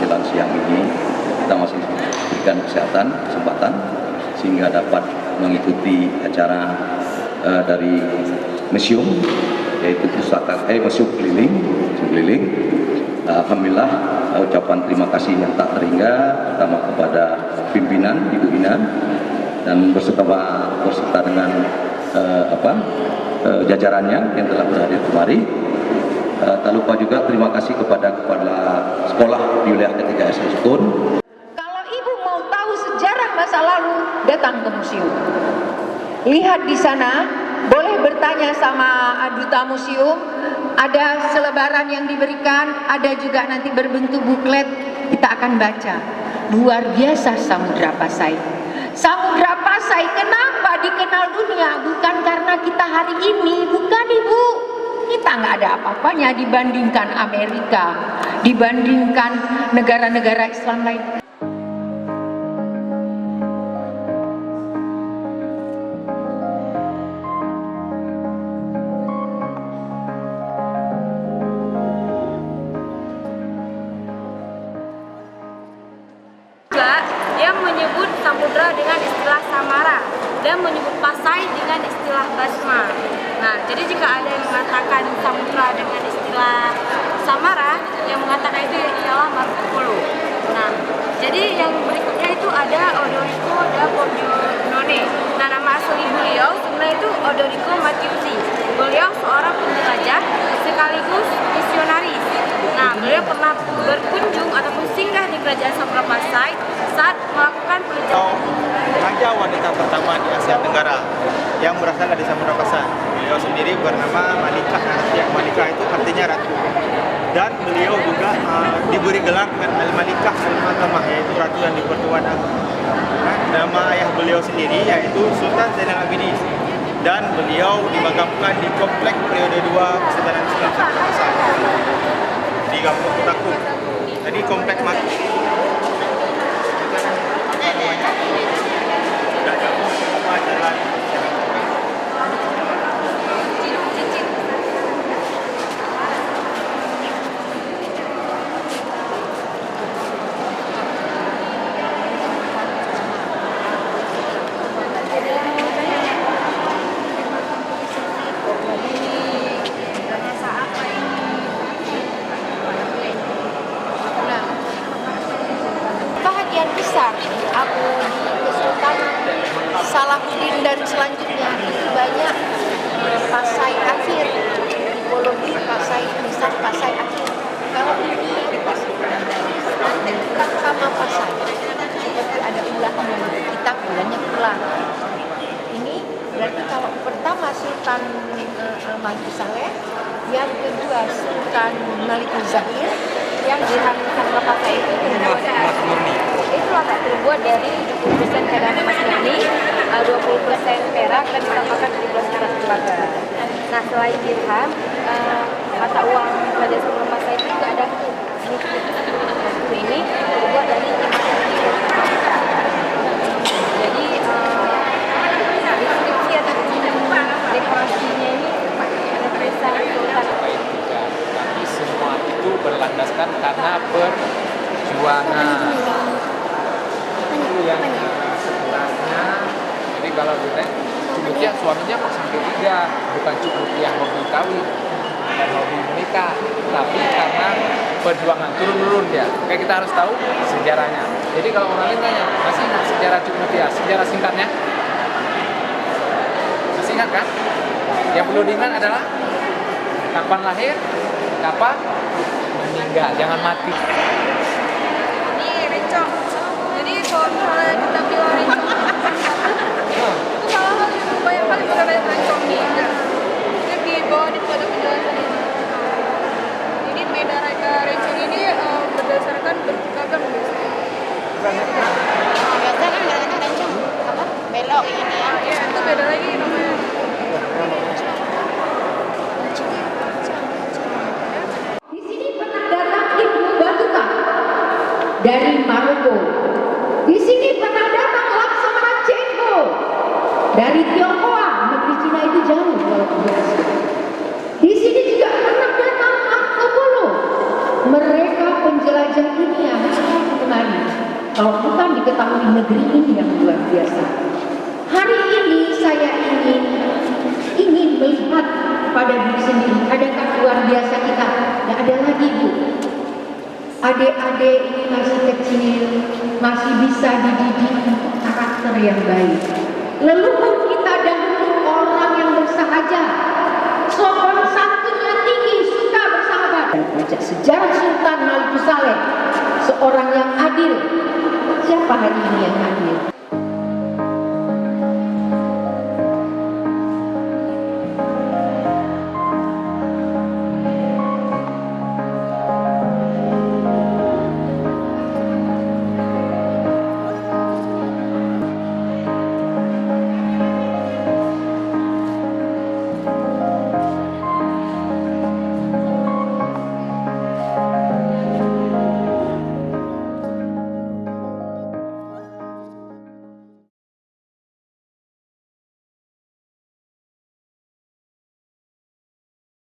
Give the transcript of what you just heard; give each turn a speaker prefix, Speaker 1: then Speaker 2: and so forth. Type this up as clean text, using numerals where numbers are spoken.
Speaker 1: menjelang siang ini kita masih berikan kesempatan sehingga dapat mengikuti acara dari museum, yaitu museum keliling. Alhamdulillah, ucapan terima kasih yang tak terhingga pertama kepada pimpinan Ibu Ina dan berserta dengan jajarannya yang telah berhadir kemari. Tak lupa juga terima kasih kepada kepala sekolah di wilayah ketiga SD Sukun.
Speaker 2: Kalau ibu mau tahu sejarah masa lalu, datang ke museum. Lihat di sana, boleh bertanya sama duta museum. Ada selebaran yang diberikan, ada juga nanti berbentuk buklet. Kita akan baca. Luar biasa Samudra Pasai. Samudra Pasai kenapa dikenal dunia? Bukan karena kita hari ini, bukan ibu. Kita nggak ada apa-apanya dibandingkan Amerika, dibandingkan negara-negara Islam lain.
Speaker 3: Yang menyebut samudra dengan istilah samara dan menyebut pasai dengan istilah basma. Nah, jadi jika ada yang mengatakan samudra dengan istilah samara, yang mengatakan itu ialah Marco Polo. Nah, jadi yang berikutnya itu ada Odorico da Pordenone. Nah, nama asli beliau sebenarnya itu Odorico Matiusi. Beliau seorang penjelajah sekaligus misionaris. Nah, beliau pernah berkunjung ataupun singgah di kerajaan Samudra Pasai saat melakukan perjalanan.
Speaker 4: Raja wanita pertama di Asia Tenggara yang berasal dari Samudra Pasai. Beliau sendiri bernama Malikah. Yang Malikah itu artinya ratu. Dan beliau juga diberi gelar dengan Al-Malikah Al-Matamah, yaitu ratu yang dipertuan. Nah, nama ayah beliau sendiri yaitu Sultan Zainal Abidin. Dan beliau dimakamkan di komplek periode 2 Kesultanan Islam Samudra Pasai di Kampung Kutakung. Jadi komplek
Speaker 2: besar aku di Kesultanan Salahuddin dan selanjutnya itu banyak pasai akhir, tipologi pasai besar, pasai akhir. Kalau ini bukan sama pasai, seperti ada ulahnya, kita bulannya ulah. Ini berarti kalau pertama Sultan Al-Maju Saleh, yang kedua Sultan Malik Zahir, yang di Samudra Pasai itu itu akan terbuat dari 70% cadangan emas murni, 20% perak dan ditambahkan 17% tembaga. Nah, selain dirham, mata uang Kerajaan Samudra Pasai itu juga ada ini terbuat dari jadi deskripsi atau dekorasinya ini represan sultan.
Speaker 5: Tapi semua itu berlandaskan karena perjuangan. Itu yang sebenarnya. Jadi kalau kita Cukmutia suaminya kok sampai 3, bukan Cukmutia hobi kawin dan hobi menikah, tapi karena perjuangan turun-turun dia. Oke, kita harus tahu sejarahnya. Jadi kalau orang lain tanya, masih ingat sejarah Cukmutia? Sejarah singkatnya? Masih ingat kan? Yang perlu diingat adalah kapan lahir, kapan meninggal, jangan mati.
Speaker 3: Ini rencong. Jadi kalau misalnya kita bilang rencong, itu malah banyak kali kita lihat rencong di Jadi di bawah itu ada penjelasan ini. Jadi beda rencong ini berdasarkan bentuk gagang biasanya.
Speaker 2: Biasanya kan namanya rencong apa? Belok ini ya.
Speaker 3: Iya, itu beda lagi namanya.
Speaker 2: Di sini pernah datang Ibnu Battuta dari Maroko. Di sini pernah datang Laksamana Chengho dari Tionghoa. Negeri Cina itu jauh kalau biasa. Di sini juga pernah datang Marco Polo. Mereka penjelajah dunia. kalau bukan diketahui negeri ini yang luar biasa. Hari ini saya ingin melihat pada diri sendiri, adakah luar biasa kita? Tidak ada lagi, Bu. Adik-adik ini masih kecil, masih bisa dididik untuk karakter yang baik. Leluhur kita dahulu orang yang bersahaja, sopan santunnya tinggi, suka bersahabat. Dan baca sejarah Sultan Malik Saleh, seorang yang adil. Siapa hari ini yang adil?